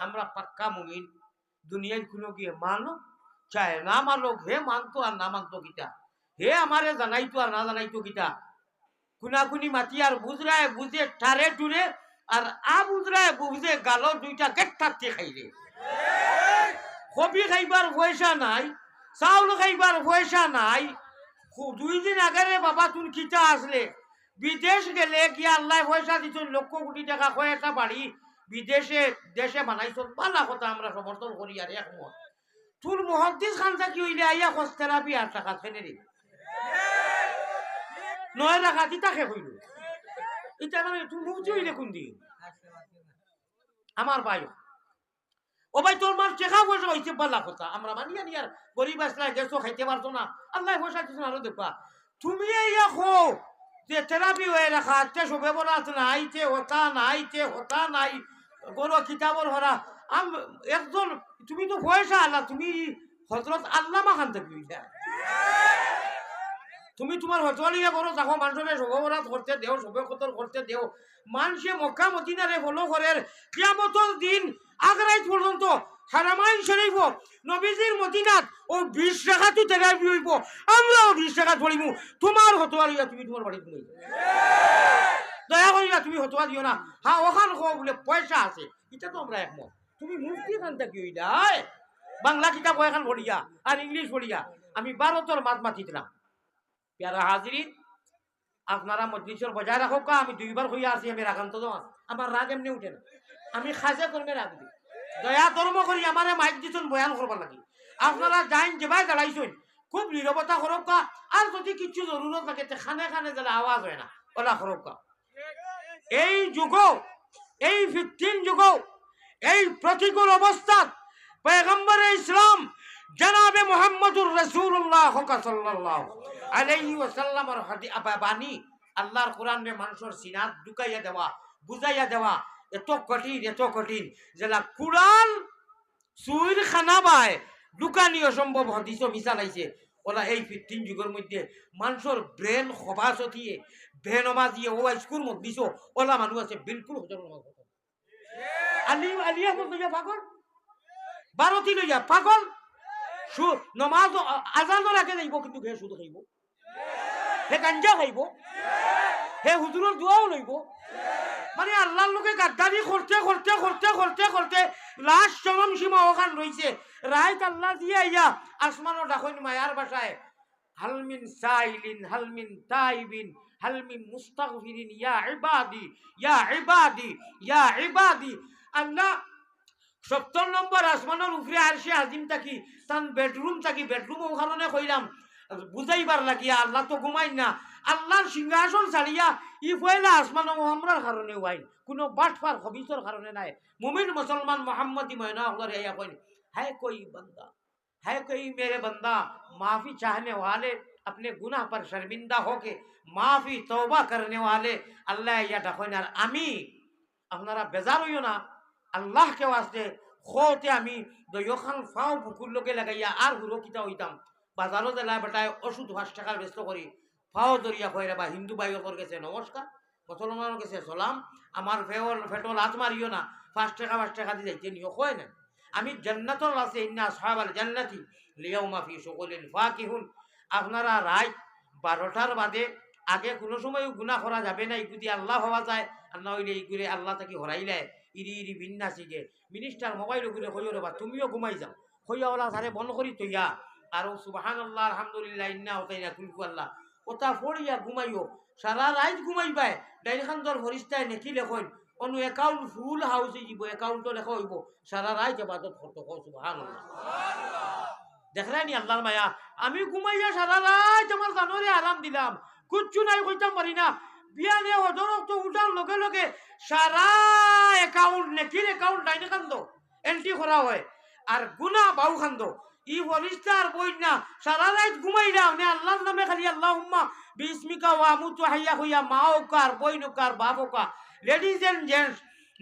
আমরা পাক্কা মুমিন দুনিয়ায় কোনো গিয়ে মানো চায় না মানো হে মানতো আর না মানতো গীতা হে আমারে জানাইতো আর না জানাইতো গীতা কুনাকুনি মাতি আর বুঝরায় বুঝে টারে টুরে আর বুঝরায় বুঝে গালো দুইটা গেট থাকতে খাইলে কবি খাইবার পয়সা নাই চাউল খাইবার পয়সা নাই 2 দিন আগে বাবা তুমি কিতা আসলে বিদেশ গেলে গিয়া আল্লাহ পয়সা দিত লক্ষ কোটি টাকা কয়েকটা বাড়ি বিদেশে দেশে বানাইছ পালা কথা আমরা সমর্থন করি আর একমত তোর মহাদ্দিস খানটা কি হইলে আইয়া খোঁজ থেরাপি আর টাকা ফেনে রে 9 টাকা দিতা খে হইল এটা মানে তুই মুক্তি হইলে কোন দিন আমার ভাই ও ভাই তোর মার টেকা পয়সা হইছে পালা কথা আমরা মানিয়া নিয়ার গরিব আসলে গেছো খাইতে পারতো না আল্লাহ পয়সা দিছ আরো দেখবা তুমি ইয়া খো যে থেরাপি হয়ে রাখা তে সবে বরাত নাই তে হতা নাই গরো কিতাবর হরা একজন তুমি তো পয়সা আল্লাহ তুমি হযরত আল্লামা খান থেকে তুমি তোমার হজলিয়া করো দেখো মানুষের সবরাত করতে দেও সবে কতর করতে দেও মানুষে মক্কা মদিনারে ফলো করে কিয়ামতের দিন আগ্রাইত পর্যন্ত হারামাইন শরীফ নবীজির মদিনাত ও 20 টাকা তুই থেরাপি হইব আমরাও 20 টাকা ধরিমু তোমার হতোয়ালিয়া তুমি তোমার বাড়ি ঘুমাই দয়া করিয়া তুমি হতোয়া দিও না হ্যাঁ ওখান বলে পয়সা আছে এটা তো আমরা একমত তুমি মুফতি খানটা কি হইলা বাংলা কিতাব ওখান পড়িয়া আর ইংলিশ পড়িয়া আমি 12 মাত মাতিছিলাম প্যারা হাজিরিন আপনারা মজলিসের বজায় রাখো কা আমি 2 বার হইয়া আসি আমি রাখান্ত আমার রাগ এমনি উঠে না আমি খাজে কর্মে রাগ দিই দয়া ধর্ম করি আমারে মাইক দিছেন বয়ান করবার লাগি আপনারা যাইন যেভাবে দাঁড়াইছেন খুব নীরবতা করব কা আর যদি কিছু জরুরত থাকে খানে খানে যারা আওয়াজ হয় না ওলা করব কা এই যুগ এই 15 যুগ এই প্রতিকূল অবস্থা পয়গম্বর ইসলাম জনাবে মুহাম্মদুর রাসূলুল্লাহ সাল্লাল্লাহু আলাইহি ওয়াসাল্লামের বাণী আল্লাহর কোরআনে মানুষের সিনাত ঢুকাইয়া দেওয়া বুঝাইয়া দেওয়া এত কঠিন যেটা কোরআন সুইর খানা বায় ঢুকানি অসম্ভব হাদিস মিশালাইছে ওলা এই 15 যুগের মধ্যে মানুষের ব্রেন খবাস দিয়ে বেনমাজ দিয়ে ও স্কুল মত দিছ ওলা মানুষ আছে বিলকুল হজর নামাজ আলিয়া বলতে যা পাগল 12 লইয়া পাগল নমাজ আজানের আগে যাইব কিন্তু হে সুদ খাইব হে গাঞ্জা খাইব হে হুজুরের দোয়াও লইব মানে আল্লাহর লোকে গাদ্দারি করতে লাস্ট চরম সীমা ওখান রইছে রাইত আল্লাহ দিয়ে ইয়া আসমানও ডাকইন মায়ার ভাষায় হালমিন সাইলিন হালমিন তাইবিন হালমিন মুস্তাগফিরিন ইয়া ইবাদি আল্লাহ 70 নম্বর আসমানের উপরে আরশে আজিম থাকি তান বেডরুম ওখানে কইলাম বুঝাইবার লাগিয়া আল্লাহ তো ঘুমাই না আল্লাহর সিংহাসন ছাড়িয়া ই পয়লা আসমান আমরার কারণে ওয়াই কোনো বাটফার খবিসর কারণে নাই মুমিন মুসলমান মোহাম্মদি ময়না হলর ইয়া কই है कोई मेरे बंदा माफी चाहने वाले अपने गुनाह पर शर्मिंदा होके माफी तौबा करने वाले अल्लाह या ডাকইন আর আমি আপনারা বেজার হইও না আল্লাহকে ওয়াস্তে খোতে আমি দয়খান ফাও বুকুর লগে লাগাইয়া আর হুরকিতা হইতাম বাজারও জেলায় বেটায় ওষুধ 5 টাকার ব্যস্ত করি ফাও দরিয়া কইরা বা হিন্দু ভাইয়ের কাছে নমস্কার মুসলমানের কাছে সালাম আমার ফেটল হাত মারিও না 5 টাকা দিয়ে যাইতে নিও কয় না আমি জান্নাতুল আছে ইন্না আসহাবাল জান্নাতি লিয়াউমা ফি শুগুলিন ফাকিহুন আপনারা রাত 12টার বাদে আগে কোনো সময় গুনাহ করা যাবে না যদি আল্লাহ হওয়া যায় আর না হইলে ইগুরে আল্লাহ তাকে হরাইলে ইরি বিন্যাসিকে মিনিস্টার মোবাইল ঘুরে কইও রে বা তুমিও ঘুমাই যাও কইয়া ওলা সারে বন্ধ করি তইয়া আর সুবহানাল্লাহ আলহামদুলিল্লাহ ইন্না ওতাইনা কুলকু আল্লাহ ওটা পড়িয়া ঘুমাইও সারা রাত ঘুমাইবাই ডাইখানদর ফরিস্তায় নেকি লেখন অনু অ্যাকাউন্ট ফুল হাউসে যাব অ্যাকাউন্টও লেখা হইব সারা রাত ইবাদত করতে কও সুবহানাল্লাহ দেখরানি আল্লাহর মায়া আমি ঘুমাইয়া সারা রাত আমার জানরে আরাম দিলাম কিচ্ছু নাই কইতাম পারি না বিয়ানে হজরত তো উঠার লগে লগে সারা অ্যাকাউন্ট নেকির অ্যাকাউন্ট ডাইনে কান্দ এন্ট্রি করা হয় আর গুনাহ বাউ কান্দ ই ফরিস্তার বই না সারা রাত ঘুমাইলাম নে আল্লাহর নামে খালি আল্লাহুম্মা বিসমিকা ওয়া আমুতু হাইয়া হইয়া মাওকার বইনকার বাবকা লেডিজ এন্ড জেন্টস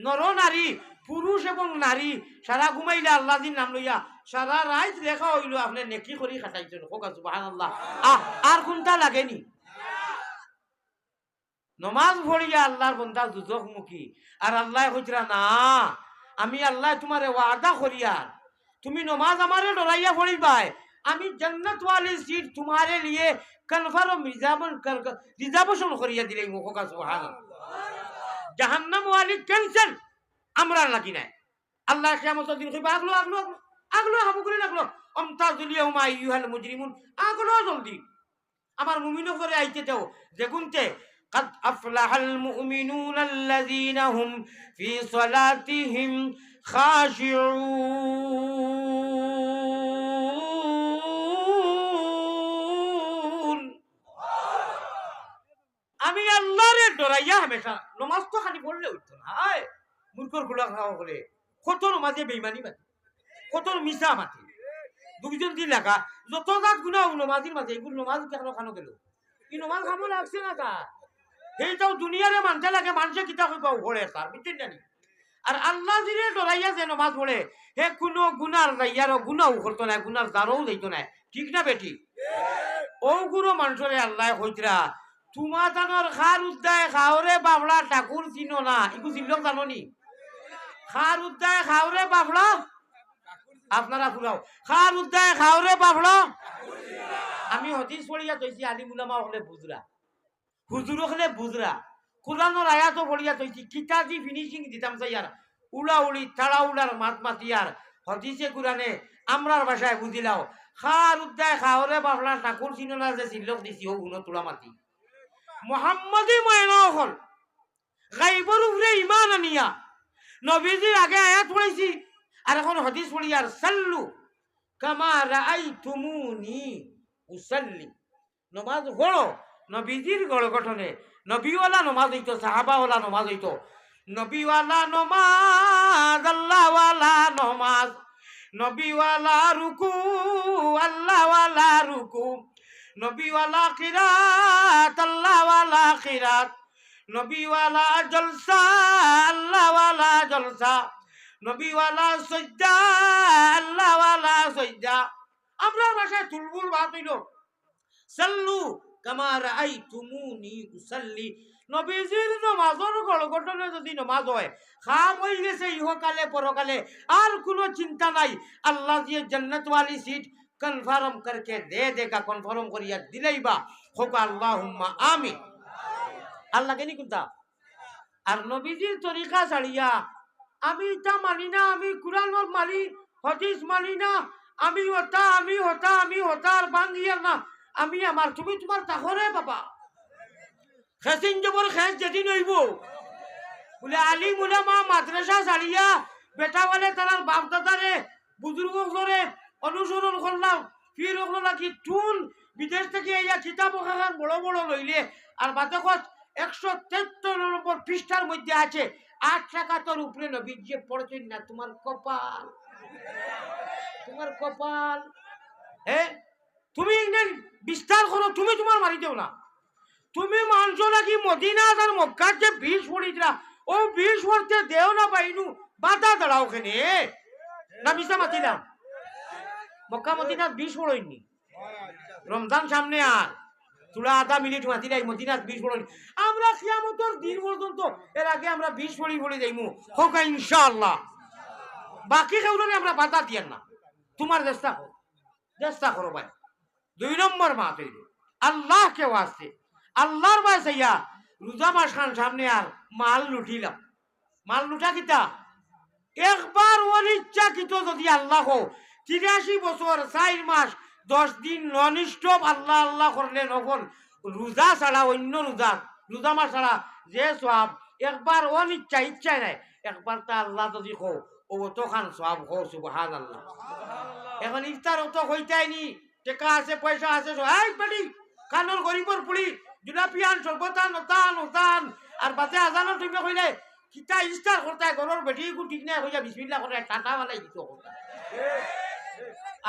নর নারী পুরুষ এবং নারী সারা ঘুমাইলা আল্লাহর নাম লইয়া সারা রাত লেখা হইল আপনি নেকি করি খাটাইছেন হোকা সুবহানাল্লাহ আর কোনটা লাগেনি নমাজ পড়িয়া আল্লাহর বান্দা দুজক মুখী আর আল্লাহ কইরা না আমি আল্লাহ তোমারে ওয়াদা করিয়ার তুমি নমাজ আমারে ডরাইয়া পড়িবাই আমি জান্নাত ওয়ালি সিট তোমারে লিয়ে কনফার্ম রিজার্ভেশন করিয়া দিলাই মুখকা সুবহানাল্লাহ জাহান্নাম ওয়ালি ক্যান্সেল আমরা লাগি নাই আল্লাহ কিয়ামতের দিন কইবা আগলো আগলো আগলো আগলো হাবু করে লাগলো আমতাজুল ইয়াউমা আইয়ুহাল মুজরিমুন আগলো জলদি আমার মুমিনও করে আইতে দাও যেগুনতে قد أفلح المؤمنون الذين هم في صلاتهم خاشعون আমি আল্লাহরে ডরাইয়া হামেশা নমাজ তো খালি পড়লে উঠতো না হায় মূর্খর গুলা খাওয়া বলে কত নমাজে বেইমানি মাতি কত মিশা মাতি দুইজন দিন লাগা যত জাত গুণা নমাজির মাঝে এগুলো নমাজ কেন খানো গেল কি নমাজ খামো লাগছে না তা সেইটাও দুনিয়ারে মানতে লাগে মানুষে কিতা কইবা পড়ে তার বুঝছেন জানি আর আল্লাহ জিরে ডরাইয়া যে নমাজ পড়ে হে কোনো গুনার যাইয়ারও গুনাও করতো না গুনার দ্বারও যাইতো না ঠিক না বেটি ও গুরু মানুষরে আল্লাহ কইতরা তোমা জানোর খার উদ্দায় খাওরে বাবলা ঠাকুর চিনো না এগু চিনল জানো নি খার উদ্দায় খাওরে বাবলা আপনারা ফুরাও খার উদ্দায় খাওরে বাবলা আমি হদিস পড়িয়া তৈছি আলিম উলামা হলে বুজরা হুজুর হলে বুজরা কোরআনের আয়াতও পড়িয়া তৈছি কিতাজি ফিনিশিং দিতাম চাইয়ার উলা উলি তাড়া উলার মাত মাতিয়ার হদিসে কোরআনে আমরার ভাষায় বুঝিলাও খার উদ্দায় খাওরে বাবলা ঠাকুর চিনো না যে চিল্লক দিছি ও গুণ তোলা মাতি মোহাম্মদী ময়না হল গাইবর উপরে ইমান আনিয়া নবীজির আগে আয়াত পড়াইছি আর এখন হাদিস পড়ি আর সাল্লু কামা রাআইতুমুনি উসাল্লি নমাজ পড়ো নবীজির গড় গঠনে নবীওয়ালা নমাজ হইতো সাহাবাওয়ালা নমাজ হইতো নবীওয়ালা নমাজ আল্লাহওয়ালা নমাজ নবীওয়ালা রুকু আল্লাহওয়ালা রুকু নবীওয়ালা খিরাত আল্লাহওয়ালা খিরাত নবীওয়ালা জলসা আল্লাহওয়ালা জলসা নবীওয়ালা সজ্জা আল্লাহওয়ালা সজ্জা আমরা ভাষায় তুলবুল বাত হইল সাল্লু কামা রাআইতুমুনি উসাল্লি নবীজির নমাজের গঠনে যদি নমাজ হয় খাম হয়ে গেছে ইহকালে পরকালে আর কোনো চিন্তা নাই আল্লাহ দিয়ে জান্নাত ওয়ালি সিট কনফার্ম करके दे देगा कन्फर्म करिया दिलाइबा होगा अल्लाहुम्मा आमीन আল্লাহ কেনি কুনতা আর নবীজির তরিকা ছাড়িয়া আমি এটা মানি না আমি কুরআনের মানি হাদিস মানি না আমি হতা আর বাঙ্গিয়া না আমি আমার তুমি তোমার তাহরে বাবা খেসিন জবর খেস যেদিন হইব বলে আলী উলামা মাদ্রাসা ছাড়িয়া বেটা বলে তার বাপ দাদারে বুজুর্গ করে অনুসরণ করলাম ফির ওগুলো নাকি টুন বিদেশ থেকে ইয়া কিতাব ওখান বড় বড় লইলে আর বাদে 173 নম্বর পৃষ্ঠার মধ্যে আছে 8 টাকার উপরে নবী যে পড়ছেন না তোমার কপাল হ্যাঁ তুমি বিস্তার করো তুমি তোমার মারি দেও না তুমি মানছো নাকি মদিনা আর মক্কার যে 20 পড়িতরা ও 20 পড়তে দেও না পাইনু বাধা দাঁড়াও ওখানে না মিশা মাতিলাম মক্কা মদিনাত 20 পড়ইনি রমজান সামনে আর তোরা আধা মিনিট মাতিলাই মদিনাত 20 পড়ইনি আমরা কিয়ামতের দিন পর্যন্ত এর আগে আমরা 20 পড়ি যাইমু হোক ইনশাআল্লাহ বাকি কাউরে আমরা বাধা দিয়ান না তোমার চেষ্টা করো ভাই 2 নম্বর মাত হইল আল্লাহকে ওয়াস্তে আল্লাহর বাসাইয়া রোজা মাস খান সামনে আর মাল লুটিলাম মাল লুটা কিতা একবার অনিচ্ছাকৃত যদি আল্লাহ 83 বছর 4 মাস 10 দিন নন স্টপ আল্লাহ আল্লাহ করলে নফল রোজা ছাড়া অন্য রোজা মাস ছাড়া যে সওয়াব একবার অনিচ্ছা ইচ্ছায় নাই একবার তা আল্লাহ যদি কো ও তো খান সওয়াব কো সুবহানাল্লাহ এখন ইফতার তো হইতাইনি টাকা আছে পয়সা আছে এই বেটি কানর গরিবর পুলি জুলাপিয়ান সর্বতান ওতান আর বাজে আজানো তুমি কইলে কিতা ইফতার করতে ঘরের বেটি কো ঠিক নাই হইয়া বিসমিল্লাহ করে টাটা বানাই দিত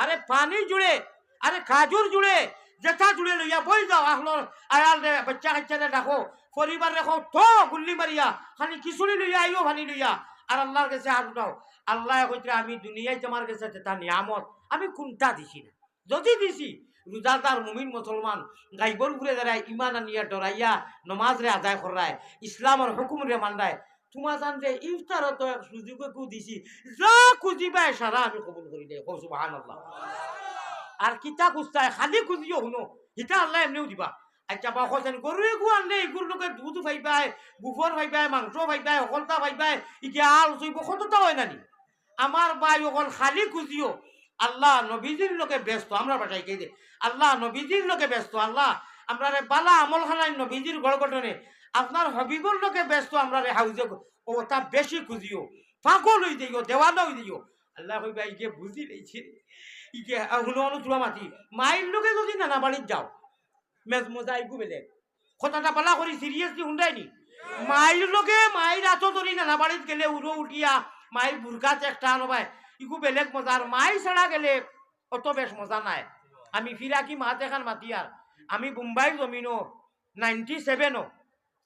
আরে পানি জুড়ে আরে খাজুর জুড়ে যেটা জুড়ে লইয়া বই যাও আহলোর আয়াল রে বাচ্চা কাচ্চারে রাখো পরিবার রেখো তো গুল্লি মারিয়া খালি খিচুড়ি লইয়া আইও ভানি লইয়া আর আল্লাহর কাছে হাত উঠাও আল্লাহ কইতে আমি দুনিয়ায় তোমার কাছে যেটা নিয়ামত আমি কোনটা দিছি না যদি দিছি রোজাদার মুমিন মুসলমান গাইবর ঘুরে দাঁড়ায় ইমান আনিয়া ডরাইয়া নমাজ রে আদায় করায় ইসলামের হুকুম রে মানায় তোমার জানতে ইফতারও তো এক সুযোগ দিছি যা খুঁজিবাই সারা আমি কবুল করি দে সুবহানাল্লাহ। আর কিতা খুঁজতায় খালি খুঁজিও শুনো হিতা আল্লাহ এমনিও দিবা। আচ্ছা বা খোঁজেন গরুয়ে গু আনলে এগুর লোকে দুধ পাইবাই, গুফর পাইবাই, মাংস পাইবাই, অকলতা পাইবাই, ইতিয়া আল জৈব কতটা হয় নানি। আমার ভাই অকল খালি খুঁজিও আল্লাহ নবীজির লোকে ব্যস্ত। আমরা বাসায় কে দে আল্লাহ নবীজির লোকে ব্যস্ত। আল্লাহ আমরা বালা আমল খানায় নবীজির গড়গঠনে আপনার হবিবর লোকে ব্যস্ত। আমরা হাউজে ও তা বেশি খুঁজিও পাগল হয়ে দিও দেওয়ানা হয়ে দিও। আল্লাহ কইবা ইকে বুঝি লেছি ইকে হুনো অনু মাতি মায়ের লোকে যদি নানা বাড়ির যাও মেজ মজা আইগু বেলেগ কথাটা পালা করি সিরিয়াসলি শুনদাইনি। মায়ের লোকে মায়ের আতো ধরি নানা বাড়িত গেলে উড়ো উঠিয়া মায়ের বুরকাত একটা আনবাই ইগু বেলেগ মজা। আর মাই ছাড়া গেলে অত বেশ মজা নাই। আমি ফিরাকি মাত এখান মাতিয়ার আমি মুম্বাইর জমিনও 97ও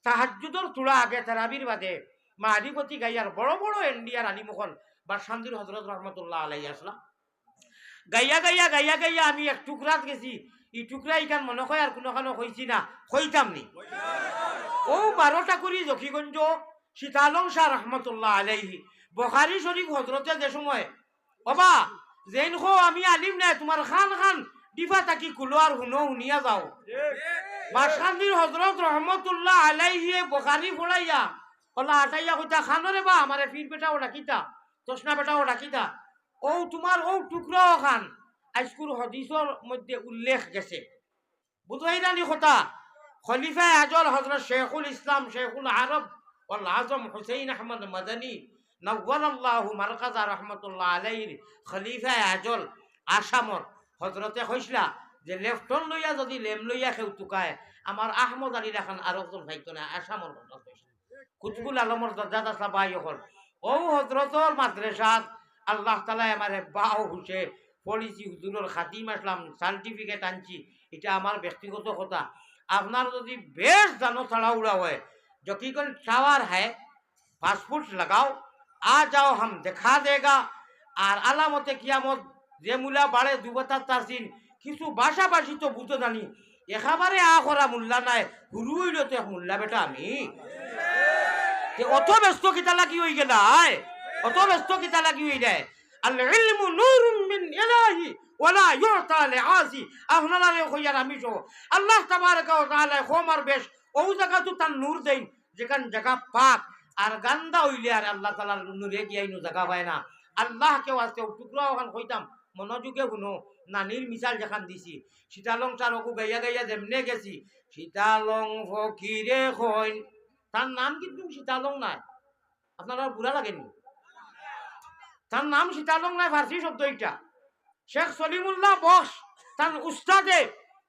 তাহাজ্জুদর তোড়া আগে তেরাবির বাদে মারিপতি গাইয়ার বড় বড় এন্ডিয়ার আলিমুখল বা শান্তির হজরত রহমতুল্লাহ আলাই আসলাম গাইয়া গাইয়া গাইয়া গাইয়া আমি এক টুকরাত গেছি। এই টুকরা ইখান মনে হয় আর কোনোখানো হয়েছি না হইতাম নি। ও 12টা করি জকিগঞ্জ সীতালং শাহ রহমতুল্লাহ আলাইহি বখারি শরীফ হজরতে যে সময় বাবা যেন খো আমি আলিম নাই তোমার খান খান ডিফা তাকি কুলো আর হুনো শুনিয়া যাও। বাসান্দির হজরত রহমতুল্লাহ আলাইহি বখারি ফোড়াইয়া ওলা আটাইয়া কইতা খানরে বা আমারে ফির বেটাও ডাকিতা তসনা বেটাও ডাকিতা। ও তোমার ও টুকরা খান আজকুর হদিসর মধ্যে উল্লেখ গেছে বুঝাইরানি কথা। খলিফা আজল হজরত শেখুল ইসলাম শেখুল আরব ওয়াল আজম হুসাইন আহমদ মাদানী নওয়ারাল্লাহু মারকাজা রহমতুল্লাহ আলাইহির খলিফা আজল আসামর হজরতে কইসলা যে লেফটন লইয়া যদি লেম লইয়া কেউ টুকায় আমার আহমদ আলীর এখন আর একজন ভাইতো না আসামর কথা কইসলা। কুতুবুল আলমর দরজাত আসলা ভাই হল ও হজরতর মাদ্রাসাত আল্লাহ তালা আমারে বাও হুসে পড়িছি হুজুরের খাতিম আসলাম সার্টিফিকেট আনছি। এটা আমার ব্যক্তিগত কথা। আপনার যদি বেশ জানো ছাড়াউড়া হয় যখন টাওয়ার है पासपोर्ट लगाओ आ जाओ हम दिखा देगा। আর আলামতে কিয়ামত যে মুলা বাড়ে দুবতার তাসিন কিছু বাসাবাসি তো বুঝো জানি একেবারে আ করা মুল্লা নাই হুরু হইল তো মুল্লা বেটা আমি অত ব্যস্ত কিতা লাগি হয়ে গেলাই অত ব্যস্ত কিতা লাগি হয়ে যায়। আল ইলমু নূরুম মিন ইলাহি ওয়ালা ইউতা লিআসি আপনারা কইয়ার আমি তো আল্লাহ তাবারকা ওয়া তাআলা খোমার বেশ ও জায়গা তো তার নূর দেন যেখান জায়গা পাক আর গান্দা হইলে আর আল্লাহ তাআলার নূরে গিয়াইনো জায়গা পায় না। আল্লাহ কেউ আজকে টুকরা ওখান কইতাম মনোযোগে শুনো নানির মিসাল যেখান দিছি সীতালং চার ওকু গাইয়া গাইয়া যেমনে গেছি সীতালং ফকিরে কইন তার নাম কিন্তু সীতালং নাই। আপনারা বুড়া লাগেনি তার নাম সীতালং নাই ফার্সি শব্দ এটা। শেখ সলিমুল্লাহ বক্স তার উস্তাদে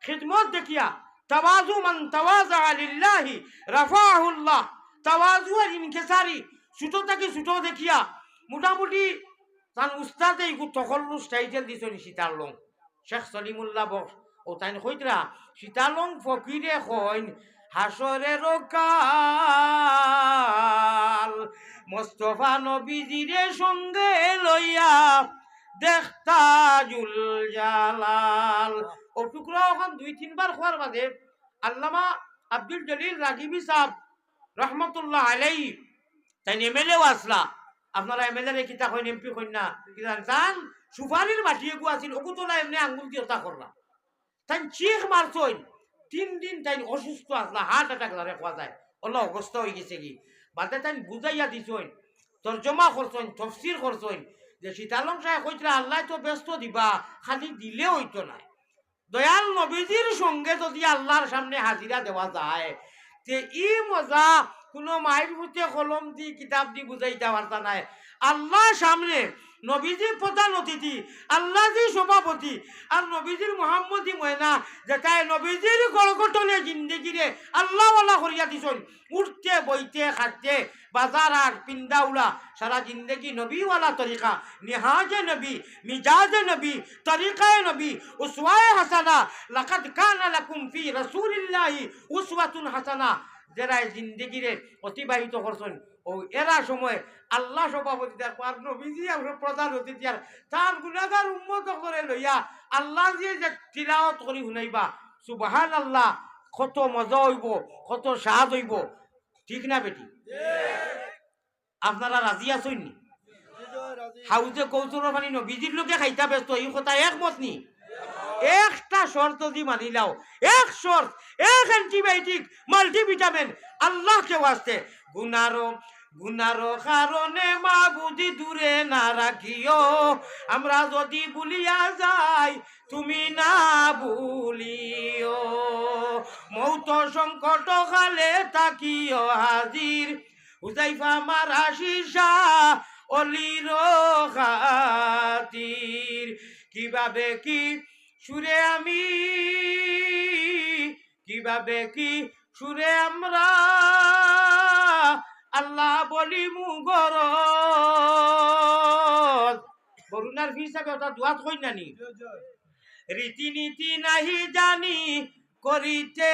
খিদমত দেখিয়া তাওয়াজু মান তাওয়াজা লিল্লাহি রাফাহুল্লাহ তাওয়াজু আর ইনকিসারি ছোট থেকে ছোট দেখিয়া মোটামুটি তার উস্তাদে ইগু তখল্লুস টাইটেল দিছেন সীতালং শেখ সলিমুল্লাহ বক্স ও তাই কইতরা সীতালং ফকিরে কইন হাসরের কাল মোস্তফা নবীজিরে সঙ্গে লইয়া দেখতাজুল জালাল। ও টুকরা ওখান 2-3 বার খোয়ার বাদে আল্লামা আব্দুল জলিল রাগিবি সাহেব রহমতুল্লাহ আলাইহি তাই এমএলএও আসলা। আপনারা এমএলএ কিতা কইন এমপি কইন না কিতা জান সুপারির বাটিয়ে গু আছিল ওকু তোলা এমনি আঙ্গুল দিয়ে ওটা করলা তাই চিখ মারছইন 3 দিন তাই অসুস্থ আসলা হার্ট অ্যাটাক ধরে কোয়া যায় ওলা অবস্থা হয়ে গেছে কি বাদে তাই বুঝাইয়া দিছইন তর্জমা করছইন তফসির করছইন যে সীতালং সাহেব কইতরা আল্লাহ তো ব্যস্ত দিবা খালি দিলে হইতো না। দয়াল নবীজির সঙ্গে যদি আল্লাহর সামনে হাজিরা দেওয়া যায় তে ই মজা কোনো মায়ের প্রতি কলম দি কিতাব দি বুঝাইতে পারতা নাই। আল্লাহ সামনে নবীজি প্রধান অতিথি আল্লাহ জি সভাপতি আর নবীজির মোহাম্মদী ময়না যেটাই নবীজির গড়গঠনে জিন্দেগিরে আল্লাহওয়ালা করিয়া দিছন উঠতে বইতে খাটতে বাজার আর পিন্দাউলা সারা জিন্দেগি নবীওয়ালা তরিকা নিহাজে নবী মিজাজে নবী তরিকায় নবী উসওয়ায়ে হাসানা লাকাদ কানা লাকুম ফি রাসূলিল্লাহি উসওয়াতুন হাসানা যারা জিন্দেগিরে অতিবাহিত করছেন ও এরা সময় আল্লাহ সভাপতি তার নবীজি প্রধান অতিথি আর তার গুনাহগার উম্মত করে লইয়া আল্লাহ যে তিলাওয়াত করি শুনাইবা সুবহানাল্লাহ কত মজা হইব কত সাজ হইব ঠিক না বেটি। আপনারা রাজি আছেন নি? হাউজে কৌচর পানি নবীজির লোকে খাইতা ব্যস্ত এই কথা একমত নি? একটা শর্ত দি মানিলাও, এক শর্ত, এক অ্যান্টিবায়োটিক মাল্টিভিটামিন আল্লাহকে ওয়াস্তে গুনারো কারণে মা বুঝি দূরে না রাখিও, আমরা যদি ভুলিয়া যাই তুমি না ভুলিও, মৌত সংকট কালে তাকিও হাজির, হুজাইফা মারা শিশা অলির খাতির। কিভাবে কি সুরে আমি, কিভাবে কি সুরে আমরা আল্লাহ বলি মুগর করুণার হিসাবে ওটা দোয়াত কই নানি রীতিনীতি নাহি জানি করিতে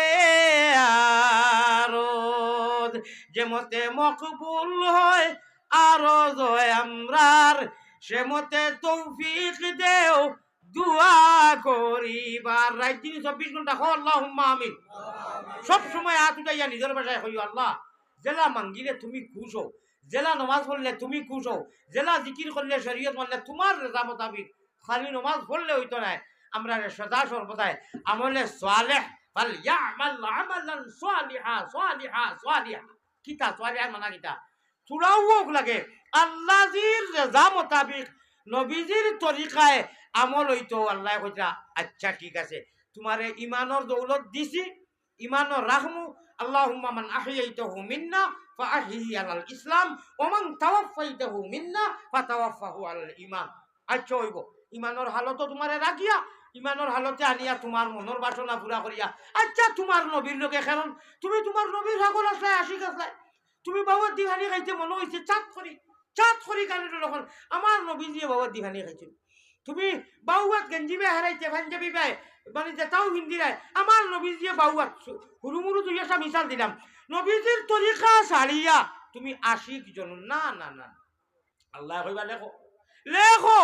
আরজ, যে মতে মকবুল হয় আরজ হয় আমরার, সে মতে তৌফিক দেও দুয়া করিবার। রাত দিন 24 ঘন্টা কও আল্লাহুম্মা আমিন। সব সময় হাত উঠাইয়া নিজের ভাষায় কইও আল্লাহ জেলা মাঙ্গিলে তুমি খুশ হও, জেলা নমাজ পড়লে তুমি খুশ হও, জেলা জিকির করলে শরীয়ত মানলে তোমার রেজা মোতাবিক, খালি নমাজ পড়লে হইতো না, আমরা সদা সর্বদাই আমলে সালেহ ফালইয়ামাল আমালান সালিহা সালিহা সালিহা। কিতা সালিহা মানা কিতা চূড়াও লাগে আল্লাহর রেজা মোতাবিক নবীজির তরিকায় আমল হইতো। আল্লাহ কইতা আচ্ছা ঠিক আছে তোমারে ইমানের দৌলত দিছি, ইমানর রাখমু, আল্লাহুম্মা মান আহইয়াইতাহু মিন্না ফাআহইহি আলাল ইসলাম ওয়া মান তাওয়াফাইতাহু মিন্না ফাতাওয়াফাহু আলাল ঈমান। আচ্ছা হইব ইমানর হালত তোমারে রাখিয়া, ইমানর হালতে আনিয়া তোমার মনের বাসনা পুরা করিয়া, আচ্ছা তোমার নবীর লোকে কারণ তুমি তোমার নবীর হাগল আসলে আশিক আসলাই, তুমি বাবার দিহানি খাইতে মনে হয়েছে চাঁদ করি কানে তখন আমার নবী দিয়ে বাবার দিহানি খাইছিল, তুমি বাউয়াত গেঞ্জি বে হারাইতে পাঞ্জাবি বে মানে যেটাও হিন্দি রায়, আমার নবী দিয়ে বাউয়াত হুরুমুরু দুই একটা মিশাল দিলাম, নবীজির তরিকা ছাড়িয়া তুমি আশিক জন না না না। আল্লাহ কইবা লেখো লেখো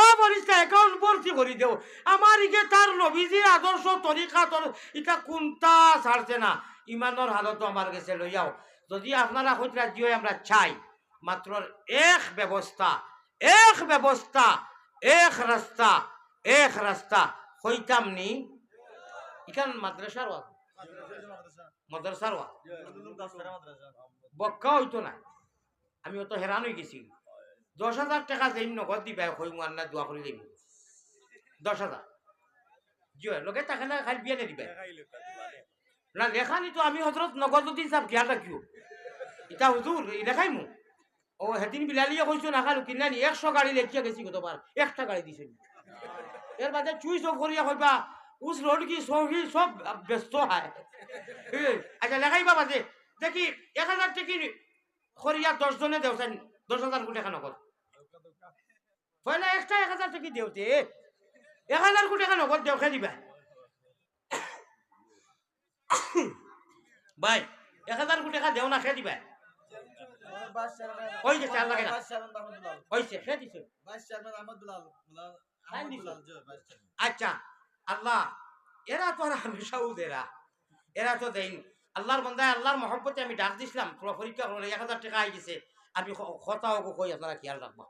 ও বরিষ্ঠা অ্যাকাউন্ট ভর্তি করে দেও, আমার ইকে তার নবীজির আদর্শ তরিকা এটা কোনটা ছাড়ছে না, ইমানের হালত আমার কাছে লইয়াও। যদি আপনারা হইতে রাজি হয় আমরা চাই মাত্র এক ব্যবস্থা এক রাস্তা হইতাম নি ইখান মাদ্রাসার বক্কা হইতো না। আমি অত হেরান হয়ে গেছি, 10,000 টাকা যেই নগদ দিবা হইমু আর না দোয়া করে দিব 10,000 জি লোকে টাকা না খাই বিয়া দিবা না লেখানি তো আমি হজরত নগদুদ্দিন সাহেব খেয়াল রাখিও এটা হুজুর লেখাইমু। ও সেদিন বিলালিয়ে কইছো না খালু কিনানি 100 গাড়ি লেখিয়া গেছি গতবার, একটা গাড়ি দিছে, এর বাদে চুই সব করিয়া কইবা উস রোড কি সহি সব ব্যস্ত হয়। আচ্ছা লেখাইবা বাদে দেখি 1,000 টাকি করিয়া 10 জনে দেওছেন 10,000 কোটি টাকা নগদ পয়লা একটা 1,000 টাকি দেওতে 1,000 কোটি টাকা নগদ দেও খেয়ে দিবা ভাই 1,000 কোটি টাকা দেও না খেয়ে দিবা ওই যে চাল লাগে না ওইছে খেয়ে দিছে। আচ্ছা আল্লাহ এরা তো হামেশা এরা তো দেন আল্লাহর বন্দায় আল্লাহর মহব্বতে আমি ডাক দিছিলাম, পরীক্ষা করলে 1,000 টাকা আই গেছে, আমি কথাও কই আপনারা খেয়াল রাখবা।